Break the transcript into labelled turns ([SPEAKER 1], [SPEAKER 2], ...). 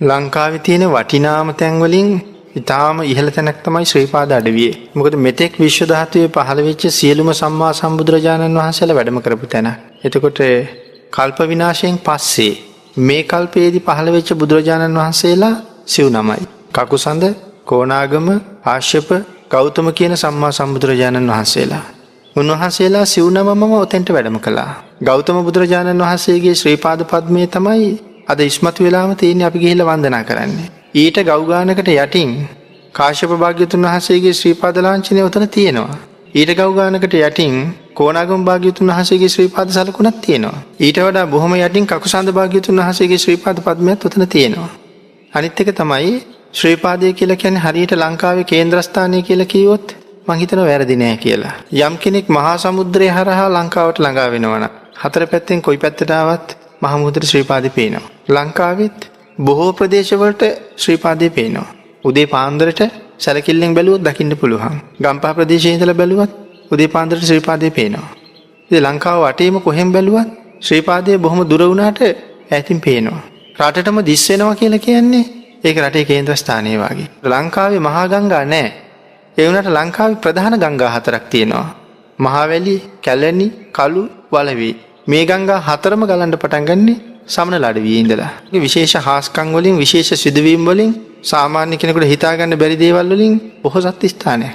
[SPEAKER 1] ලංකාවේ තියෙන වටිනාම තැන් වලින් ඊටාම ඉහළ තැනක් තමයි ශ්‍රී පාද අඩවිය. මොකද මෙතෙක් විශ්ව ධාතුවේ පහළ වෙච්ච සියලුම සම්මා සම්බුදුරජාණන් වහන්සේලා වැඩම කරපු තැන. එතකොට කල්ප විනාශයෙන් පස්සේ මේ කල්පයේදී පහළ වෙච්ච බුදුරජාණන් වහන්සේලා සිව් නමයි. කකුසඳ, කොණාගම, ආශ්‍යප, ගෞතම කියන සම්මා සම්බුදුරජාණන් වහන්සේලා. උන්වහන්සේලා සිව් නමම ඔතෙන්ට වැඩම කළා. ගෞතම බුදුරජාණන් වහන්සේගේ ශ්‍රී පාද පද්මයේ තමයි අද ඉස්මතු වෙලාම තියෙන්නේ අපි ගිහිල්ලා වන්දනා කරන්නේ. ඊට ගව් ගානකට යටින් කාශ්‍යප භාග්‍යතුන් වහන්සේගේ ශ්‍රී පාද ලාංඡනය උතන තියෙනවා. ඊට ගව් ගානකට යටින් කොණාගම භාග්‍යතුන් වහන්සේගේ ශ්‍රී පාද සලකුණක් තියෙනවා. ඊට වඩා බොහොම යටින් කකුසඳ භාග්‍යතුන් වහන්සේගේ ශ්‍රී පාද පද්මයක් උතන තියෙනවා. අනිත් එක තමයි ශ්‍රී පාදය කියලා කියන්නේ හරියට ලංකාවේ කේන්ද්‍රස්ථානය කියලා කිව්වොත් මං හිතනවා වැරදි නෑ කියලා. යම් කෙනෙක් මහා සමුද්‍රය හරහා ලංකාවට ළඟා වෙනවනම් හතර පැත්තෙන් කොයි පැත්තට ආවත් මහා මුහුදට ශ්‍රී පාදේ පේනවා. ලංකාවෙත් බොහෝ ප්‍රදේශවලට ශ්‍රී පාදේ පේනවා. උදේ පාන්දරට සැලකිල්ලෙන් බැලුවොත් දකින්න පුළුවන්. ගම්පහ ප්‍රදේශයේ ඉඳලා බැලුවත් උදේ පාන්දරට ශ්‍රී පාදේ පේනවා. ඉතින් ලංකාව වටේම කොහෙන් බැලුවත් ශ්‍රී පාදේ බොහොම දුර වුණාට ඈතින් පේනවා. රටටම දිස් වෙනවා කියලා කියන්නේ ඒක රටේ කේන්ද්‍රස්ථානයේ වගේ. ලංකාවේ මහා ගංගා නැහැ. ඒ වුණාට ලංකාවේ ප්‍රධාන ගංගා හතරක් තියෙනවා. මහවැලි, කැලණි, කළු, වලවි. මේ ගංගා හතරම ගලන්න පටන් ගන්නේ සමනල අඩවියේ ඉඳලා. මේ විශේෂ හාස්කම් වලින්, විශේෂ සිදුවීම් වලින්, සාමාන්‍ය කෙනෙකුට හිතා ගන්න බැරි දේවල් වලින් පොහොසත් ස්ථානයක්.